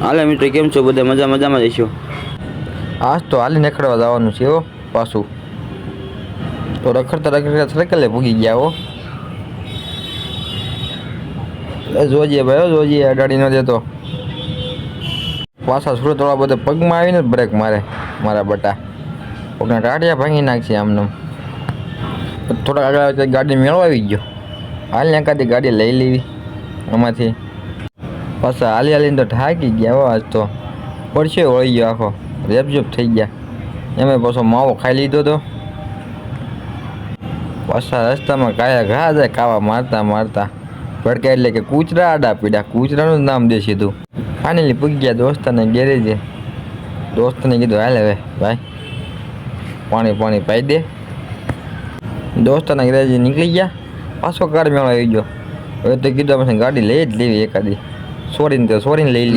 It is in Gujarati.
હાલે મિત્રો કેમ છો બધા મજામાં જઈશું આજ તો હાલી નીકળવા જવાનું છે હો પાછું તો રખડતા સર્કલે ભૂગી ગયા હો જોજે ભાઈ જોજે અડાડી ન દેતો પાછા સુરતવાળા બધા પગમાં આવીને બ્રેક મારે મારા બટા કોકના ટાટિયા ભાંગી નાખશે આમને થોડાક આગળ ગાડી મેળવા આવી ગયો હાલ એકાદી ગાડી લઈ લેવી આમાંથી પાછા હાલીને તો થાકી ગયા હો આજ તો પડશે વળી ગયો આખો રેપઝેપ થઈ ગયા એમાં પાછો માવો ખાઈ લીધો તો પાછા રસ્તામાં કાયા ઘા જાય કાવા મારતા ભડકા એટલે કે કૂચરા આડા પીડા કૂચરાનું જ નામ દે સીધું ફાઇનલી પૂગી ગયા દોસ્તાને ગેરેજે દોસ્તને કીધું હાલ હવે ભાઈ પાણી પાઈ દે દોસ્તાના ગેરેજે નીકળી ગયા પાછો કાર મેળવા આવી ગયો હવે તો કીધું આપણે ગાડી લઈ જ લેવી એકાદી સોરીને લઈ લીધી